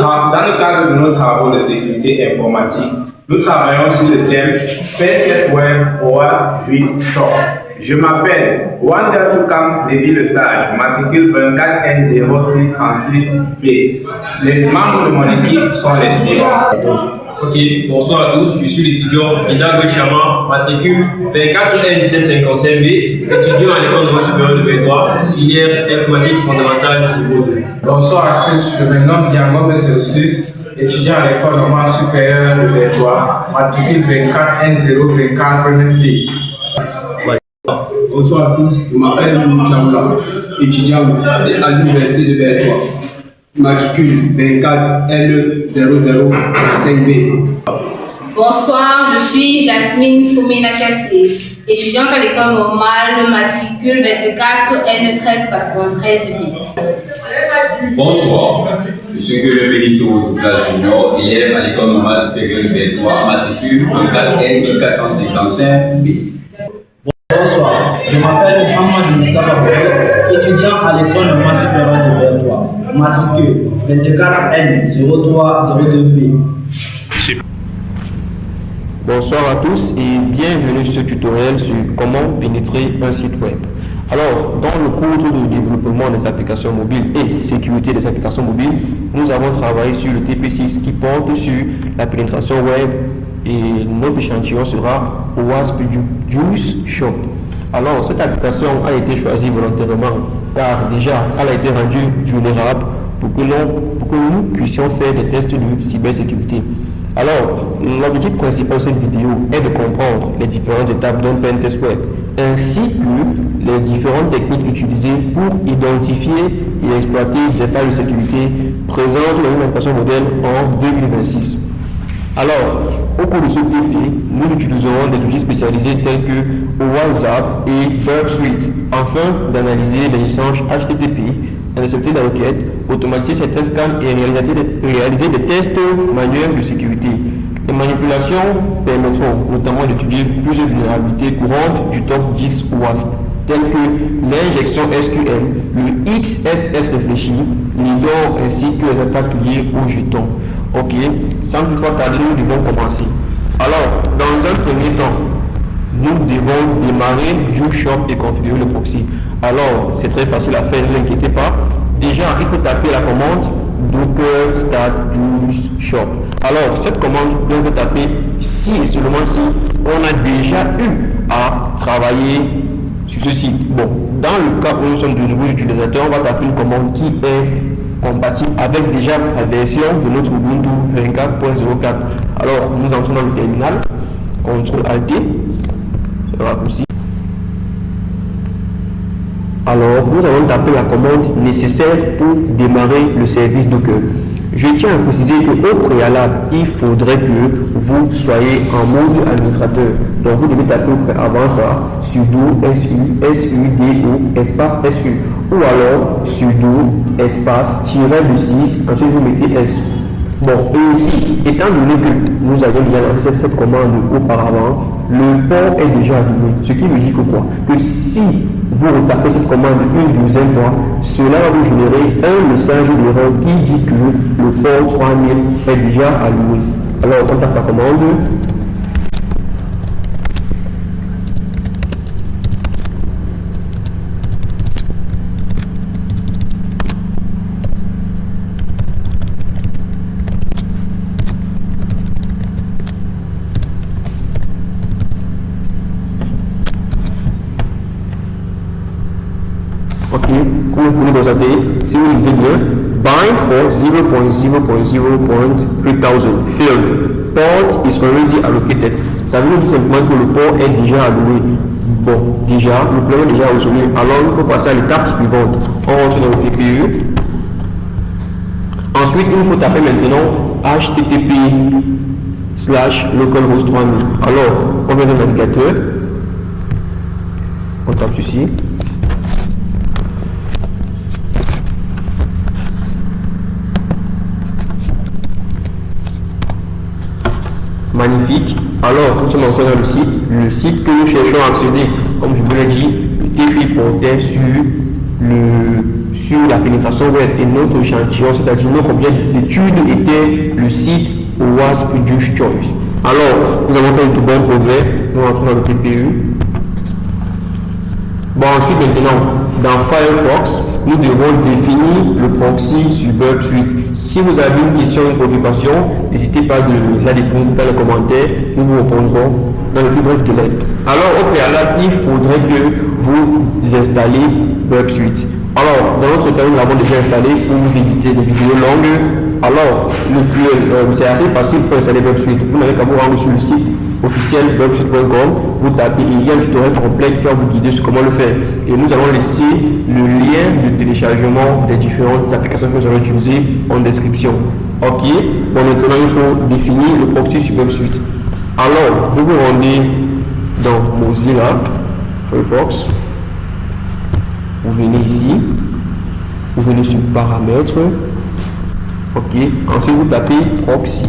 Dans le cadre de nos travaux de sécurité informatique, nous travaillons sur le thème Pen Web OWASP Juice Shop. Je m'appelle Wanda Toukam Lévi Le Sage, matricule 24N0636B. Les membres de mon équipe sont les suivants. Ok, bonsoir à tous, je suis l'étudiant Ida Chama, matricule 24N1755B, étudiant à l'école normale supérieure de Bédois, filière informatique fondamentale niveau 2. Bonsoir à tous, je me nomme Diango Besselsus, étudiant à l'école normale supérieure de Bédois, matricule 24N024B. Bonsoir à tous, je m'appelle Louis Chambla, étudiant à l'université de Bédois, matricule 24L0025B. Bonsoir, je suis Jasmine Foumina Chassé, étudiante à l'école normale, matricule 24N1393B. Bonsoir, je suis Guillaume Benito Douglas Junior, élève à l'école normale supérieure de Bédois, matricule 24N1455B. Bonsoir, je m'appelle Mohamed Moustapha Bouké, étudiant à l'école normale supérieure de Bédois, matricule 24N0302B. Bonsoir à tous et bienvenue sur ce tutoriel sur comment pénétrer un site web. Alors, dans le cours de développement des applications mobiles et sécurité des applications mobiles, nous avons travaillé sur le TP6 qui porte sur la pénétration web et notre échantillon sera OWASP Juice Shop. Alors, cette application a été choisie volontairement car déjà elle a été rendue vulnérable pour que nous puissions faire des tests de cybersécurité. Alors, l'objectif principal de cette vidéo est de comprendre les différentes étapes d'un pen test web, ainsi que les différentes techniques utilisées pour identifier et exploiter des failles de sécurité présentes dans une application modèle en 2026. Alors, au cours de ce TP, nous utiliserons des outils spécialisés tels que WhatsApp et Burp Suite, afin d'analyser les échanges HTTP, intercepter des requêtes, automatiser certains scans et réaliser des tests manuels de sécurité. Les manipulations permettront notamment d'étudier plusieurs vulnérabilités courantes du top 10 WASP, telles que l'injection SQL, le XSS réfléchi, l'IDOR ainsi que les attaques liées aux jetons. Ok, sans toutefois tarder, nous devons commencer. Alors, dans un premier temps, nous devons démarrer Juice Shop et configurer le proxy. Alors, c'est très facile à faire, ne vous inquiétez pas. Déjà, il faut taper la commande docker start Juice Shop. Alors, cette commande, on peut taper si et seulement si on a déjà eu à travailler sur ce site. Bon, dans le cas où nous sommes de nouveaux utilisateurs, on va taper une commande qui est compatible avec déjà la version de notre Ubuntu 24.04. Alors, nous entrons dans le terminal, CTRL-ALT, le raccourci. Alors, nous allons taper la commande nécessaire pour démarrer le service Docker. Je tiens à préciser qu'au préalable, il faudrait que vous soyez en mode administrateur. Donc, vous devez taper avant ça sudo sudo espace su ou alors sudo espace -6, ensuite vous mettez s. Bon, et ici, étant donné que nous avons déjà lancé cette commande auparavant, le port est déjà allumé. Ce qui veut dire que quoi? Que si vous retapez cette commande une deuxième fois, cela va vous générer un message d'erreur qui dit que le port 3000 est déjà allumé. Alors, on tape la commande. Ok, comme vous pouvez constater, si vous lisez bien, bind for 0.0.0.3000 failed. Port is already allocated. Ça veut dire simplement que le port est déjà alloué. Bon, déjà, le problème est déjà résolu. Alors, il faut passer à l'étape suivante. On rentre dans le TPE. Ensuite, il faut taper maintenant http:/localhost 3000. Alors, on vient dans le navigateur. On tape ceci. Magnifique. Alors, nous sommes encore dans le site que nous cherchons à accéder. Comme je vous l'ai dit, le TP portait sur sur la pénétration web et notre échantillon, c'est-à-dire notre objet d'étude était le site OWASP Juice Choice. Alors, nous avons fait de bons progrès, nous rentrons dans le TPU. Bon, ensuite, maintenant, dans Firefox, nous devons définir le proxy sur Burp Suite. Si vous avez une question, une préoccupation, n'hésitez pas de la déposer dans les commentaires, nous vous répondrons dans le plus bref délai. Alors, au préalable, il faudrait que vous installiez Burp Suite. Alors, dans notre cas, nous l'avons déjà installé pour vous éviter des vidéos longues. Alors, c'est assez facile pour installer Burp Suite. Vous n'avez qu'à vous rendre sur le site officiel burpsuite.com, vous tapez et il y a un tutoriel complet qui va vous guider sur comment le faire. Et nous allons laisser le lien de téléchargement des différentes applications que nous allons utiliser en description. Ok, bon, maintenant il faut définir le proxy sur Burp Suite. Alors, vous vous rendez dans Mozilla Firefox, vous venez ici, vous venez sur paramètres, ok, ensuite vous tapez proxy.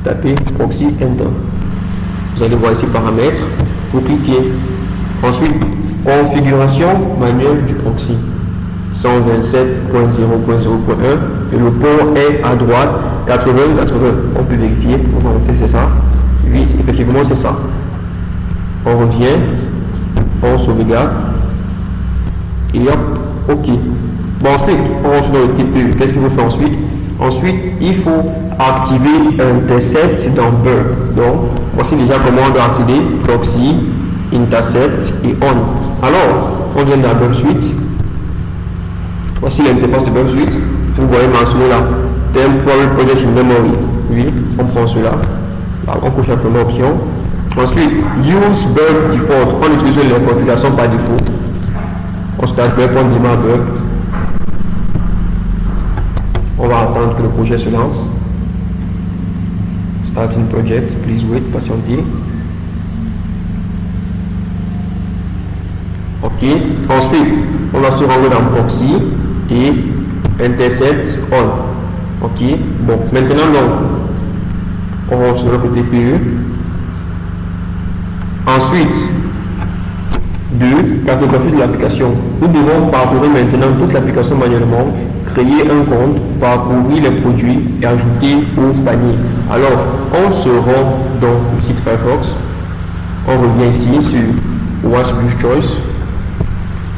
Tapez proxy enter. Vous allez voir ici paramètres, vous cliquez. Ensuite, configuration manuelle du proxy 127.0.0.1 et le port est à droite 80-80. On peut vérifier, on va voir si c'est ça. Oui, effectivement c'est ça. On revient, on sauvegarde et hop, ok. Bon, ensuite, on rentre dans le TPU. Qu'est-ce qu'il faut faire ensuite? Ensuite, il faut activer Intercept dans Burp. Donc, voici déjà comment on doit activer Proxy, Intercept et On. Alors, on vient dans Burp Suite. Voici l'interface de Burp Suite. Vous voyez mentionné là, Temporal Project in Memory. Oui, on prend cela. Là, on coche la première option. Ensuite, Use Burp Default. On utilise les configurations par défaut. On start Burp, on démarre Burp. On va attendre que le projet se lance. Starting project, please wait, patientez. Ok, ensuite, on va se rendre dans Proxy et Intercept On. Ok, bon, maintenant, on rentre sur le TPU. Ensuite, cartographie de l'application. Nous devons parcourir maintenant toute l'application manuellement, créer un compte, parcourir les produits et ajouter au panier. Alors, on se rend dans le site Firefox. On revient ici sur WASP Juice Choice,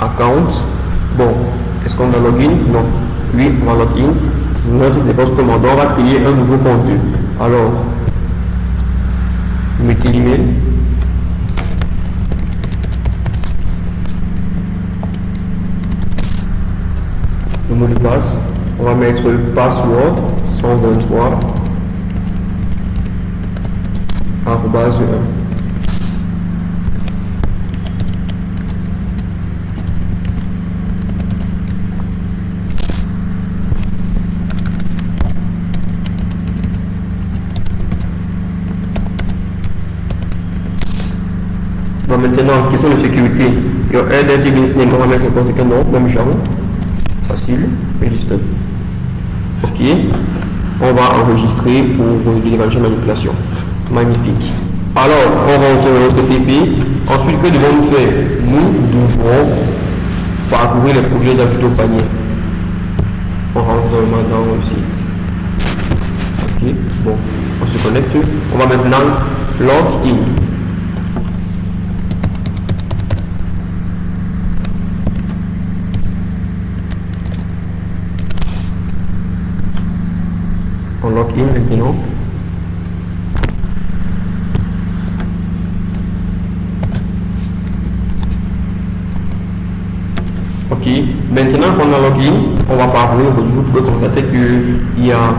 Account. Bon, est-ce qu'on va login? Non. Oui, on va login. Notre dépense commandant, on va créer un nouveau compte. Alors, vous mettez l'email. Le mot de passe, on va mettre le password 123 arrobase 1. Bon, maintenant, question de sécurité. Il y a un des name, on va mettre n'importe quel nom, même genre. Facile, register. Ok, on va enregistrer pour l'évaluation de manipulation. Magnifique. Alors, on rentre dans notre TP. Ensuite, que devons-nous faire? Nous devons parcourir les projets d'ajouter au panier. On rentre dans le site. Ok, bon, on se connecte. On va maintenant log in. On log in maintenant. Ok, maintenant qu'on a login, on va parler. Vous pouvez constater qu'il y a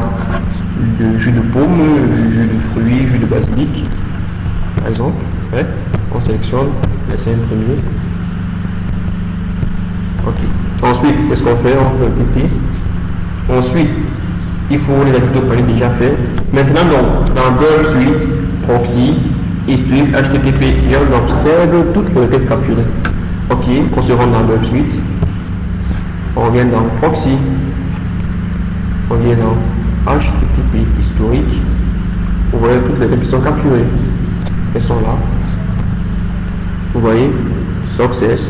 le jus de pomme, le jus de fruits, jus de basilic, par exemple. Ouais. On sélectionne, laissez imprimer. Ok. Ensuite, qu'est-ce qu'on fait? On peut cliquer. Ensuite, il faut les ajouter au panier déjà fait. Maintenant, dans Burp Suite, Proxy, historique, HTTP, et on observe toutes les requêtes capturées. Ok, on se rend dans Burp Suite. On revient dans Proxy. On vient dans HTTP historique. Vous voyez toutes les requêtes qui sont capturées. Elles sont là. Vous voyez, success.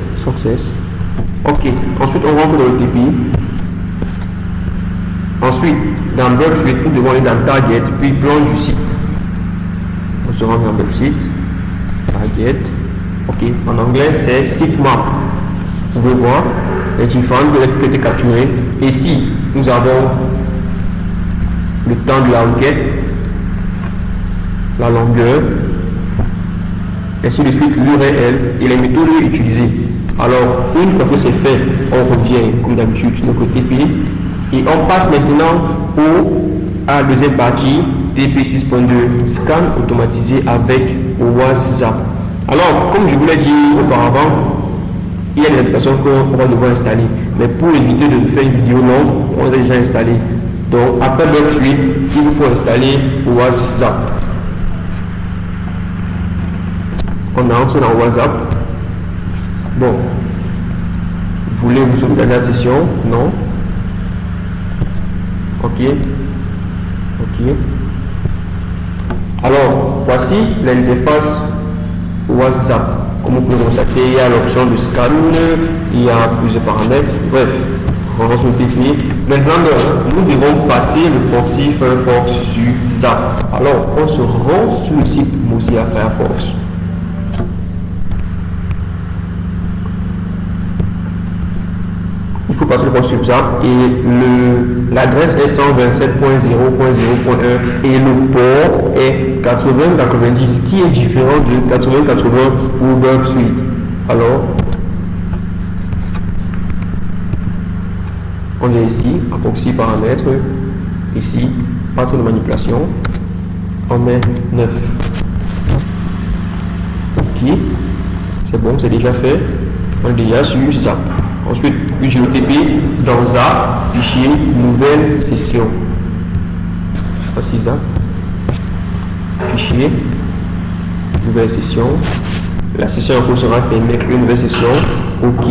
Ok, ensuite on rentre dans le TPI. Ensuite, dans Bulk Suite, nous devons aller dans Target, puis plonge du site. On se rend dans Bulk Site, Target. Ok, en anglais c'est Sitemap. Vous pouvez voir les différentes données qui ont été capturées. Ici, nous avons le temps de la requête, la longueur, ainsi de suite l'URL et les méthodes utilisées. Alors, une fois que c'est fait, on revient comme d'habitude sur le côté TP et on passe maintenant à la deuxième partie TP 6.2 scan automatisé avec OWASP Zap. Alors, comme je vous l'ai dit auparavant, il y a des applications qu'on va devoir installer, mais pour éviter de faire une vidéo longue, on les a déjà installées. Donc, après Bulk Suite, il vous faut installer OWASP Zap. On entre dans WhatsApp. Bon, voulez-vous sauvegarder la session? Non. Ok. Ok. Alors, voici l'interface WhatsApp. Comme vous pouvez constater, il y a l'option de scan, il y a plusieurs paramètres. Bref, on va sur le technique. Maintenant, nous devons passer le proxy Firefox sur Zap. Alors, on se rend sur le site Mozilla Firefox. Il faut passer le port sur Zap et l'adresse est 127.0.0.1 et le port est 8090 qui est différent de 8080 pour Bulk Suite. Alors, on est ici, à proxy paramètres, ici, pas trop de manipulation, on met 9. Ok, c'est bon, c'est déjà fait, on est déjà sur Zap. Ensuite, je le TP dans Zap, fichier, nouvelle session. Voici Zap, fichier, nouvelle session. La session en cours sera fermée avec une nouvelle session. OK.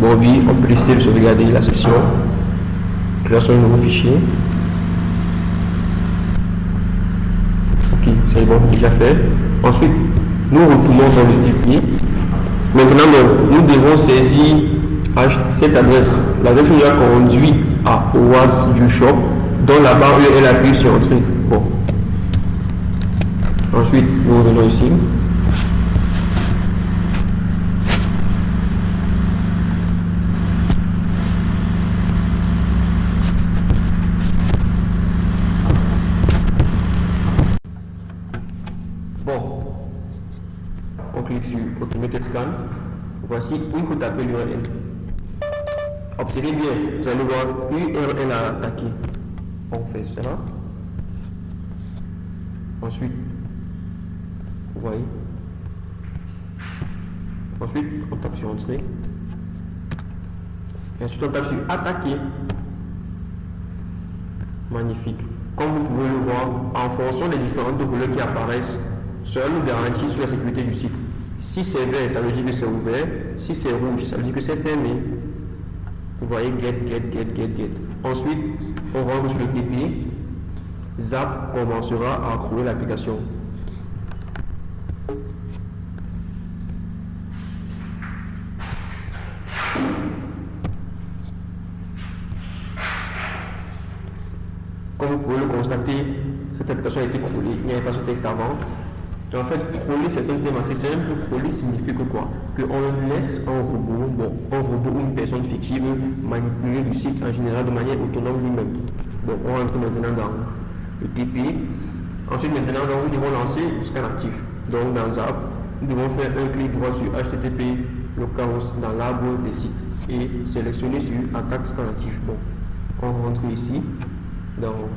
Bon, oui, on peut essayer de sauvegarder la session. Création d'un nouveau fichier. OK, c'est bon, déjà fait. Ensuite, nous retournons dans le TP. Maintenant, nous devons saisir cette adresse. L'adresse nous a conduit à OWASP du shop, dont la barre URL appuie sur Entrée. Bon. Ensuite, nous revenons ici. Bon. On clique sur Automated Scan. Voici où il faut taper l'URL. Observez bien, vous allez voir l'URL à attaquer. On fait cela. Ensuite, vous voyez. Ensuite, on tape sur Entrée. Et ensuite, on tape sur Attaquer. Magnifique. Comme vous pouvez le voir, en fonction des différentes couleurs qui apparaissent, cela nous garantit sur la sécurité du site. Si c'est vert, ça veut dire que c'est ouvert. Si c'est rouge, ça veut dire que c'est fermé. Vous voyez, get. Ensuite, on rentre sur le TP. Zap commencera à rouler l'application. Comme vous pouvez le constater, cette application a été crawlée. Il y a un façon texte avant. Et en fait, crawler, c'est un terme assez simple. Crawler signifie que quoi? Qu'on laisse un robot ou une personne fictive manipuler le site en général de manière autonome lui-même. Donc, on rentre maintenant dans le TP. Ensuite, maintenant, nous devons lancer le scan actif. Donc, dans Zap, nous devons faire un clic droit sur HTTP localhost dans l'arbre des sites et sélectionner sur attaque scan actif. Bon, on rentre ici dans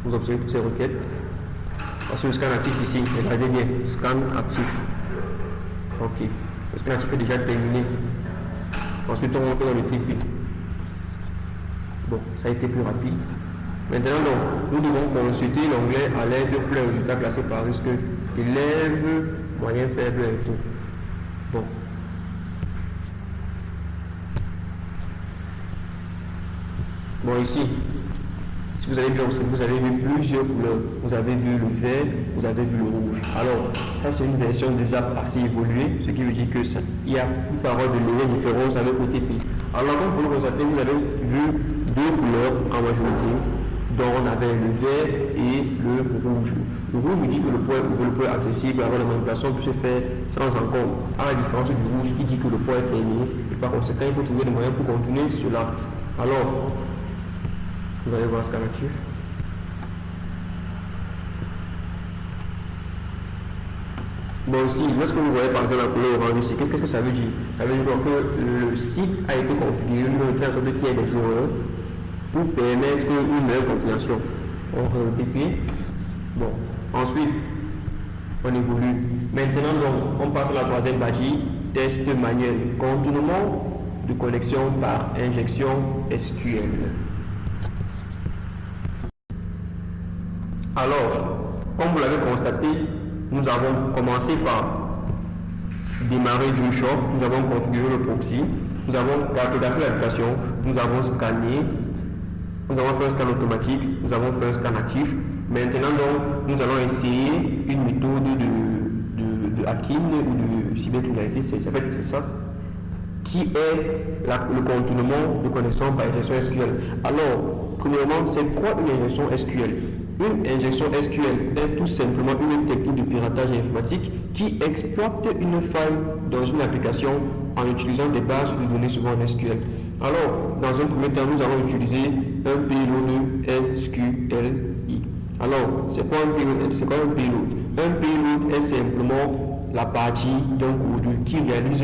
vous observez toutes ces requêtes. Voici le scan actif ici. Regardez bien, scan actif. Ok. Le scan actif est déjà terminé. Ensuite, on rentre dans le TP. Bon, ça a été plus rapide. Maintenant, nous devons consulter l'onglet à l'aide de plein résultats classés par risque élève, moyen, faible, info. Bon. Bon, ici, Si vous avez bien observé, vous avez vu plusieurs couleurs. Vous avez vu le vert, vous avez vu le rouge. Alors, ça c'est une version déjà assez évoluée, ce qui veut dire que ça, il y a une parole de légère différence avec OTP. Alors, comme vous le constatez, vous avez vu deux couleurs en majorité, dont on avait le vert et le rouge. Le rouge vous dit que le poids est accessible, alors la manipulation peut se faire sans encombre, à la différence du rouge qui dit que le poids est fermé, et par conséquent, il faut trouver des moyens pour contourner cela. Alors, vous allez voir ce qu'actif. Bon, ici, lorsque vous voyez par exemple la couleur orange ici, qu'est-ce que ça veut dire? Ça veut dire que le site a été configuré de telle sorte qu'il y ait des erreurs pour permettre une meilleure continuation. On redéplie. Bon, ensuite, on évolue. Maintenant, donc, on passe à la troisième partie, test manuel. Contournement de connexion par injection SQL. Alors, comme vous l'avez constaté, nous avons commencé par démarrer du shop, nous avons configuré le proxy, nous avons cartographié l'application, nous avons scanné, nous avons fait un scan automatique, nous avons fait un scan actif. Maintenant, donc, nous allons essayer une méthode de hacking ou de cybercriminalité, c'est ça, qui est le contournement de connexion par injection SQL. Alors, premièrement, c'est quoi une injection SQL? Une injection SQL est tout simplement une technique de piratage informatique qui exploite une faille dans une application en utilisant des bases de données souvent en SQL. Alors, dans un premier temps, nous allons utiliser un payload SQLi. Alors, c'est quoi un payload? C'est quoi un payload? Un payload est simplement la partie d'un code qui réalise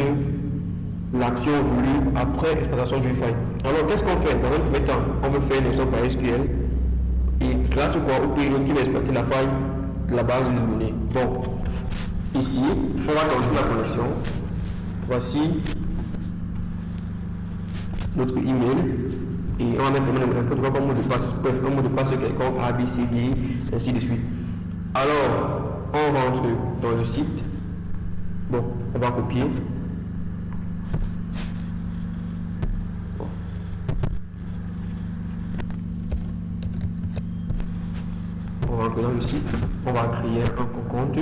l'action voulue après l'exploitation d'une faille. Alors, qu'est-ce qu'on fait? Dans un premier temps, on veut faire une injection par SQL. Et grâce au payload qui va exploiter la faille de la base de données. Donc, ici, on va construire la connexion. Voici notre email. Et on va mettre un mot de passe, bref, un mot de passe quelconque, A, B, C, D, ainsi de suite. Alors, on rentre dans le site. Bon, on va copier. Dans le site, on va créer un compte,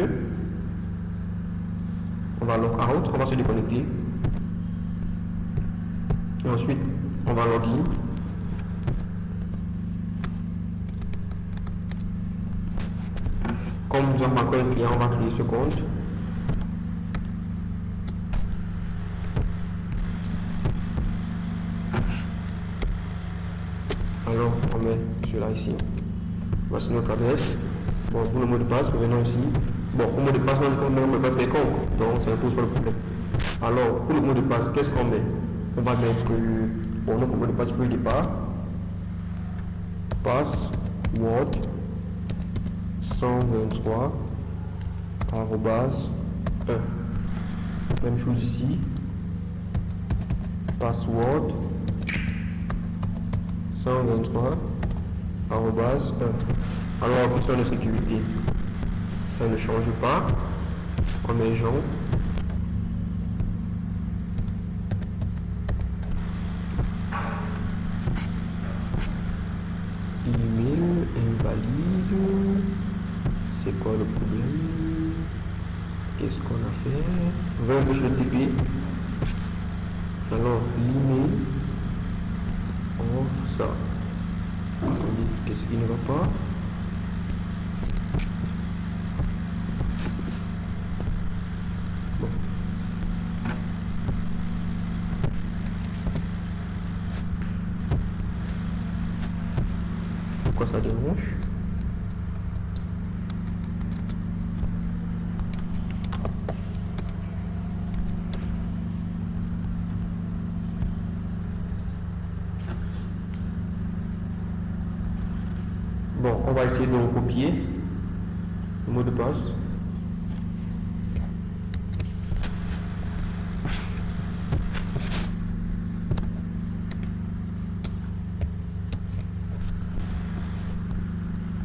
on va log out, on va se déconnecter, et ensuite on va login. Comme nous avons encore un client, on va créer ce compte. Alors on met cela ici. Voici notre adresse. Bon, pour le mot de passe, revenons ici. Bon, pour le mot de passe, on met un mot de passe quelconque, donc ça ne pose pas de problème. Alors, pour le mot de passe, qu'est-ce qu'on met? On va mettre notre mot de passe pour le départ. Password 123 arrobase 1. Même chose ici. Password 123 arrobase 1. Alors, question de sécurité, ça ne change pas. On met Jean. Email invalide. C'est quoi le problème? Qu'est-ce qu'on a fait? 20 sur le TP. Alors, l'email. Oh, ça. Qu'est-ce qui ne va pas? Bon. Pourquoi ça dérange? Bon, on va essayer de recopier le mot de passe.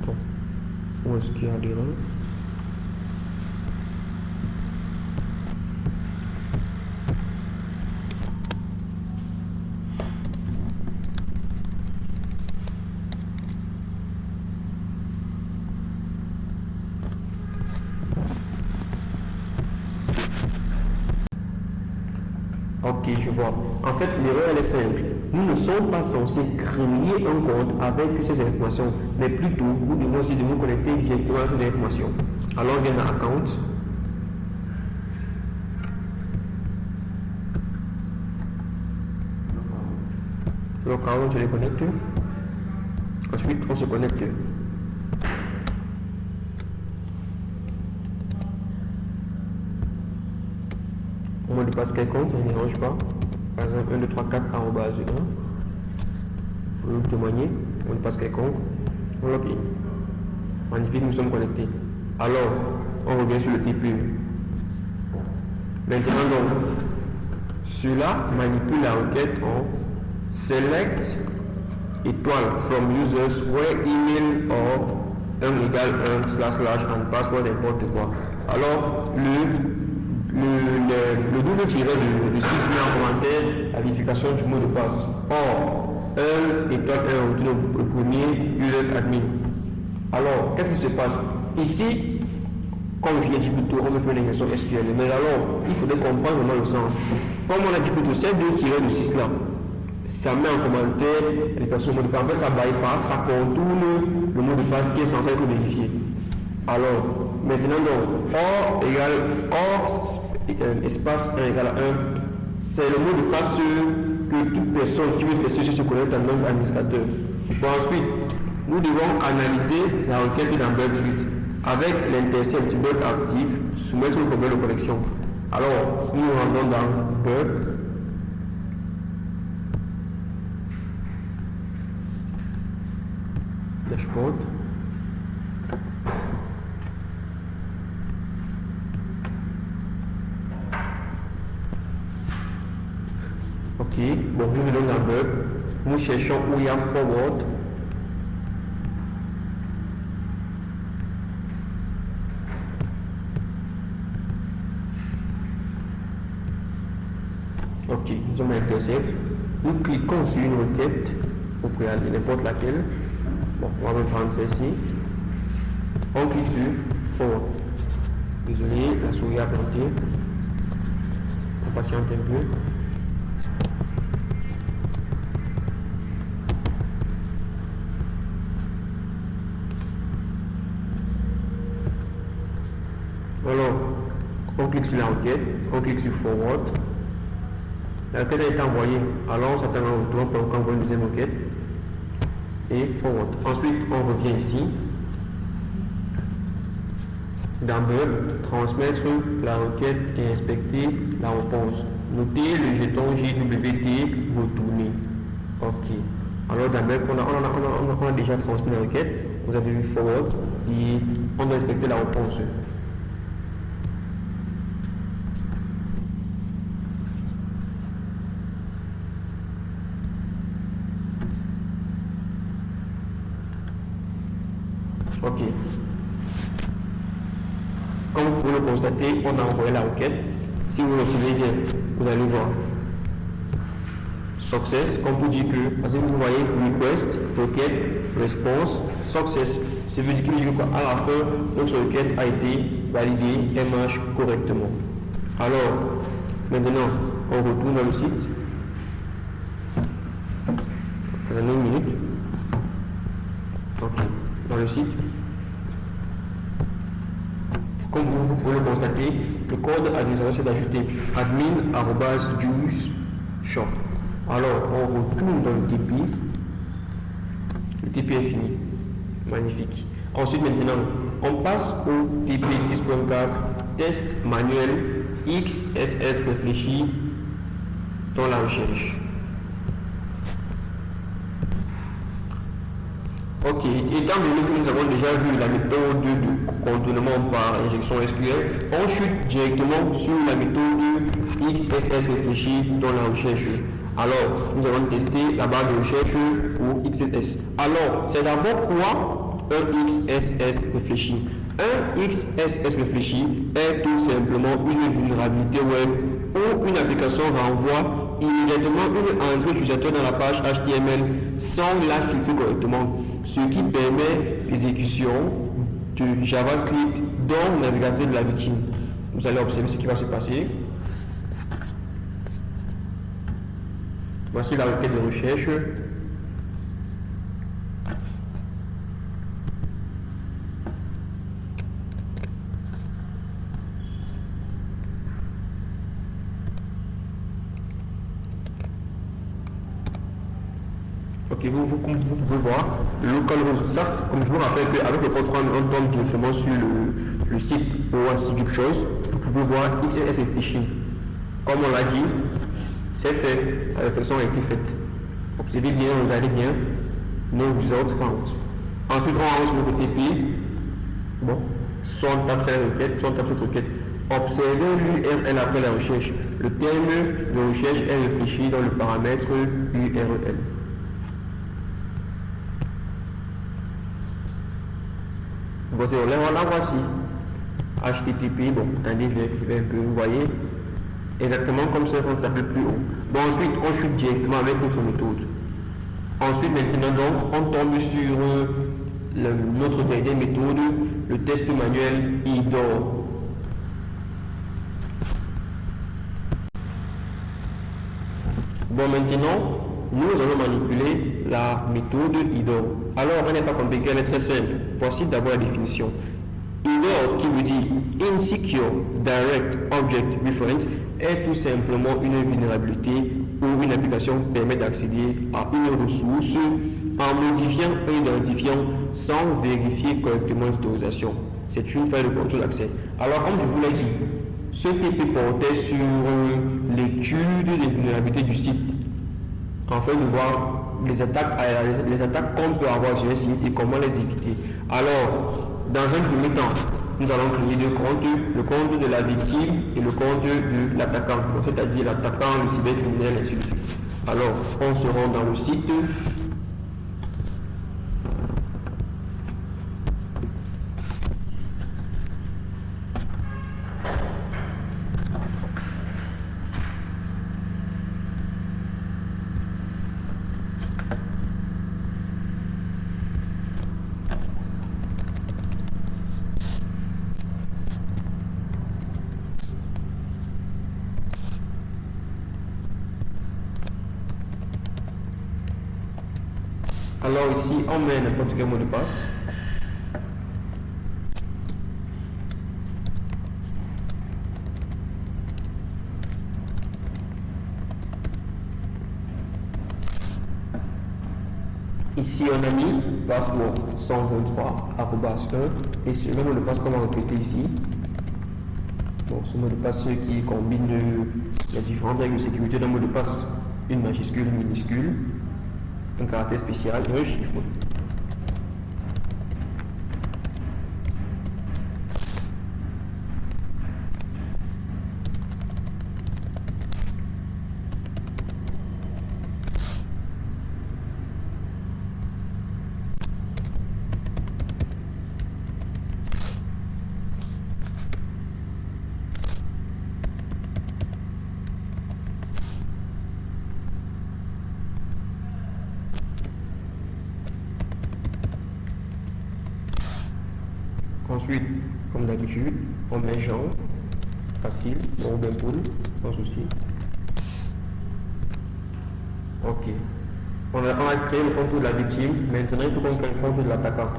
Bon, où est-ce qu'il y a des erreurs? Ok, je vois. En fait, l'erreur elle est simple. Nous ne sommes pas censés créer un compte avec ces informations, mais plutôt, nous devons aussi de nous connecter directement à ces informations. Alors, on vient dans Account. Local, on se connecte. Ensuite, on se connecte. Au mot de passe quelconque, ça ne dérange pas. Par exemple, 1, 2, 3, 4, arrobase 1. Vous pouvez témoigner. Mot de passe quelconque. On login. Magnifique, nous sommes connectés. Alors, on revient sur le TPE. Maintenant, donc, cela manipule la requête en select étoile from users where email or 1 égale 1 / and password n'importe quoi. Alors, le double tiré de 6 met en commentaire la vérification du mot de passe. Or, 1 étoile 1 retourne le premier users admin. Alors, qu'est-ce qui se passe? Ici, comme je l'ai dit plus tôt, on veut faire l'ingression SQL. Mais alors, il faudrait comprendre vraiment le sens. Comme on a dit plus tôt, ces deux tirés de 6 là, ça met en commentaire les versions mot de passe. En fait, ça bypass, ça contourne le mot de passe qui est censé être vérifié. Alors, maintenant donc, or égale or espace 1 égale à 1, c'est le mot de passe que toute personne qui veut tester se connecte en tant qu'administrateur. Bon, ensuite, nous devons analyser la requête dans Bug Suite avec l'intercept bug actif, soumettre une formule de connexion. Alors, nous rendons dans Bug. Dashboard. Ok, bon, nous venons dans Bug. Nous cherchons où il y a forward. Ok, nous sommes à intercept. Nous cliquons sur une requête au préalable, n'importe laquelle. Bon, on va prendre celle-ci. On clique sur forward. Désolé, la souris a planté. On patiente un peu. Alors, on clique sur la requête, on clique sur forward. La requête a été envoyée, alors on s'attend à un retour pour envoyer une deuxième requête et forward. Ensuite, on revient ici dans Bug, transmettre la requête et inspecter la réponse. Notez le jeton JWT retourné. Ok. Alors dans Bug, on a déjà transmis la requête. Vous avez vu forward et on doit inspecter la réponse. Ok. Comme vous pouvez le constater, on a envoyé la requête. Si vous recevez bien, vous allez voir success, comme vous dit que, parce que vous voyez request, requête, response, success. Ça veut dire qu'à la fin, notre requête a été validée et marche correctement. Alors, maintenant, on retourne dans le site. Attendez une minute. Ok, dans le site. Comme vous pouvez le constater, le code administrateur s'est ajouté admin@juice_shop. Alors, on retourne dans le TP. Le TP est fini. Magnifique. Ensuite, maintenant, on passe au TP 6.4 test manuel XSS réfléchi dans la recherche. Ok, étant donné que nous avons déjà vu la méthode de contournement par injection SQL, on chute directement sur la méthode XSS réfléchi dans la recherche. Alors, nous allons tester la barre de recherche pour XSS. Alors, c'est d'abord quoi un XSS réfléchi? Un XSS réfléchi est tout simplement une vulnérabilité web où une application renvoie immédiatement une entrée utilisateur dans la page HTML sans la filtrer correctement, ce qui permet l'exécution de JavaScript dans le navigateur de la victime. Vous allez observer ce qui va se passer. Voici la requête de recherche. Ok, vous pouvez voir le local host. Ça, comme je vous rappelle qu'avec le post on tombe directement sur le site OASIGUPCHOICE. Vous pouvez voir XLS et phishing. Comme on l'a dit, c'est fait, la réflexion a été faite. Observez bien, regardez bien, no results found. Ensuite, on avance sur le côté P. Bon, soit on tape sur la requête, soit on tape sur la requête. Observez l'URL après la recherche. Le terme de recherche est réfléchi dans le paramètre URL. Voici, la voici. HTTP, bon, attendez, je vais un peu, vous voyez, exactement comme ça, on tape plus haut. Bon, ensuite, on chute directement avec notre méthode. Ensuite, maintenant, donc, on tombe sur notre dernière méthode, le test manuel IDOR. Bon, maintenant, nous allons manipuler la méthode IDOR. Alors, elle n'est pas compliquée, elle est très simple. Voici d'abord la définition. IDOR, qui veut dire Insecure Direct Object Reference, est tout simplement une vulnérabilité où une application permet d'accéder à une ressource en modifiant un identifiant sans vérifier correctement l'autorisation. C'est une faille de contrôle d'accès. Alors, comme je vous l'ai dit, ce TP portait sur l'étude des vulnérabilités du site, afin de voir les attaques qu'on peut avoir sur un site et comment les éviter. Alors, dans un premier temps, nous allons créer deux comptes, le compte de la victime et le compte de l'attaquant, c'est-à-dire l'attaquant, le cybercriminel, et ainsi de suite. Alors, on se rend dans le site. Alors ici, on met n'importe quel mot de passe. Ici, on a mis password 123@1 et c'est le mot de passe qu'on va répéter ici. Bon, ce mot de passe qui combine les différentes règles de sécurité d'un mot de passe, une majuscule, une minuscule, un caractère spécial et un chiffre. Ensuite, comme d'habitude, on met Jean, facile, Robin Paul, sans souci. Ok. On a créé le compte de la victime, maintenant il faut qu'on crée le compte de l'attaquant.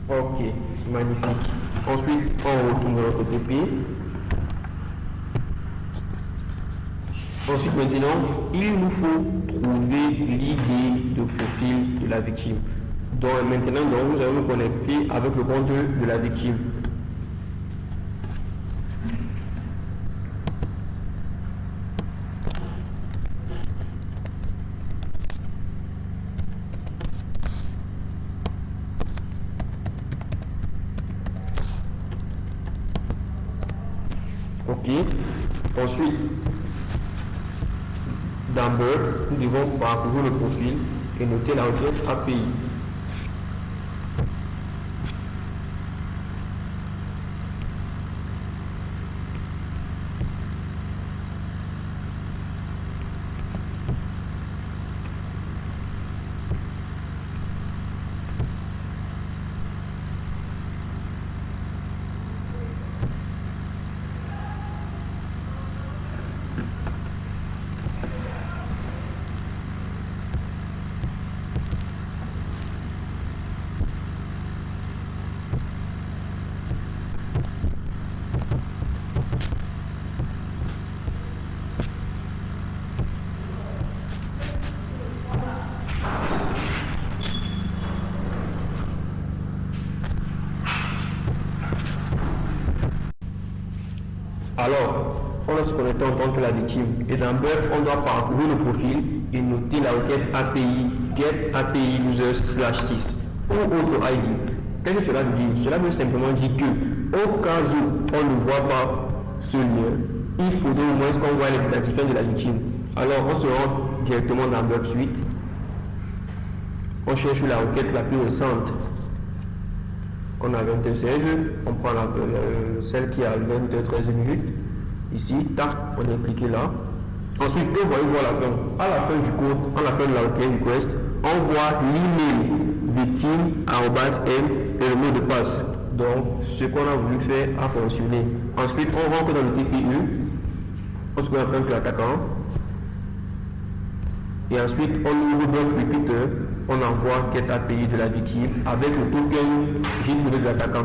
Ok, magnifique. Ensuite, on retourne dans notre TP. Ensuite, maintenant, il nous faut trouver l'idée de profil de la victime. Donc, maintenant, nous allons nous connecter avec le compte de la victime. Ok. Ensuite, dans Bird, nous devons parcourir le profil et noter la requête API. Alors, on doit se connecter en tant que la victime. Et dans Bird, on doit parcourir le profil et noter la requête API get API user /6 ou autre ID. Qu'est-ce que cela veut dire? Cela veut simplement dire que au cas où on ne voit pas ce lien, il faudrait au moins qu'on voit les identifiants de la victime. Alors, on se rend directement dans Bird Suite. On cherche la requête la plus récente. On a 21-16, on prend celle qui a 20-13 minutes. Ici, tac, on est cliqué là. Ensuite, vous voyez voir la fin. À la fin du code, à la fin de la requête request, on voit l'email victime@m et le mot de passe. Donc, ce qu'on a voulu faire a fonctionné. Ensuite, on rentre dans le TPU, on se met en tant que l'attaquant. Et ensuite, on ouvre bloc repeater, on envoie get API de la victime avec le token JW de l'attaquant.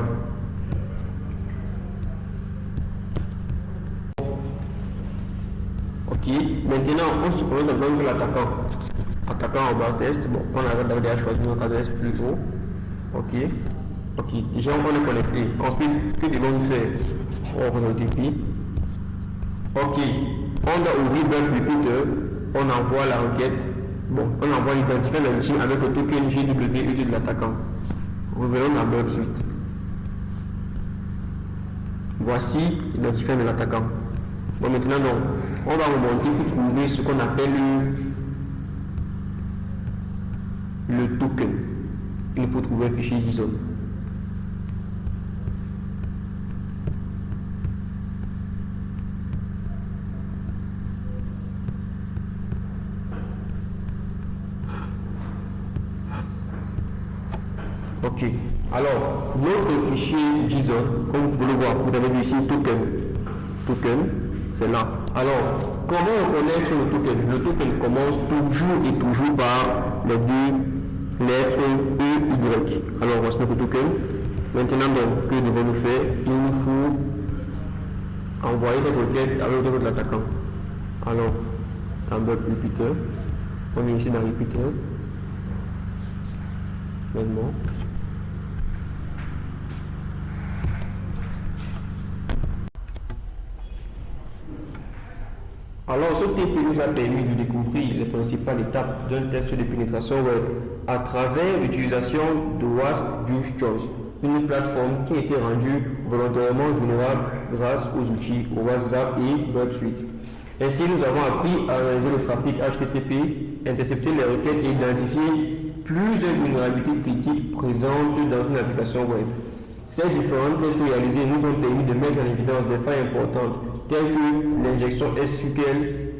Ok, maintenant on se connecte dans le bloc de l'attaquant. Attaquant en base test, bon, on a déjà choisi notre adresse plus haut. Ok, déjà on est connecté. Ensuite, que devons-nous faire? On ouvre le TP. Ok, on doit ouvrir bloc repeater. On envoie la requête, bon, on envoie l'identifiant de la victime avec le token GWUT de l'attaquant. Revenons dans Bird Suite. Voici l'identifiant de l'attaquant. Bon, maintenant, non. On va remonter pour trouver ce qu'on appelle le token. Il faut trouver un fichier JSON. Ok, alors notre fichier JSON, comme vous pouvez le voir, vous avez vu ici token, c'est là. Alors, comment reconnaître le token? Le token commence toujours par les deux lettres E, Y. Alors, voici notre token. Maintenant, donc, que devons-nous faire? Il nous faut envoyer cette requête avec le de l'attaquant. Alors, dans Bird repeater, on est ici dans repeater. Maintenant. Alors, ce TP nous a permis de découvrir les principales étapes d'un test de pénétration web à travers l'utilisation de WASP Juice Choice, une plateforme qui a été rendue volontairement vulnérable grâce aux outils WhatsApp et Bird Suite. Ainsi, nous avons appris à analyser le trafic HTTP, intercepter les requêtes et identifier plusieurs vulnérabilités critiques présentes dans une application web. Ces différents tests réalisés nous ont permis de mettre en évidence des failles importantes telles que l'injection SQL,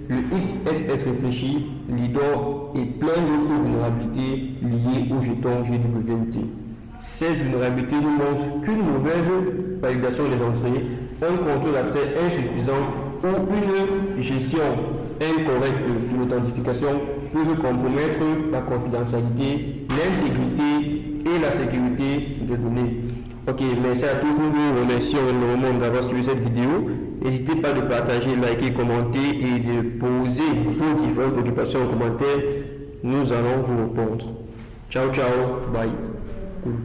le XSS réfléchi, l'IDOR et plein d'autres vulnérabilités liées au jeton GWT. Ces vulnérabilités nous montrent qu'une mauvaise validation des entrées, un contrôle d'accès insuffisant ou une gestion incorrecte de l'authentification peuvent compromettre la confidentialité, l'intégrité et la sécurité des données. Ok, merci à tous, nous vous remercions énormément d'avoir suivi cette vidéo. N'hésitez pas de partager, liker, commenter et de poser vos différentes préoccupations en commentaire. Nous allons vous répondre. Ciao, ciao, bye. Cool.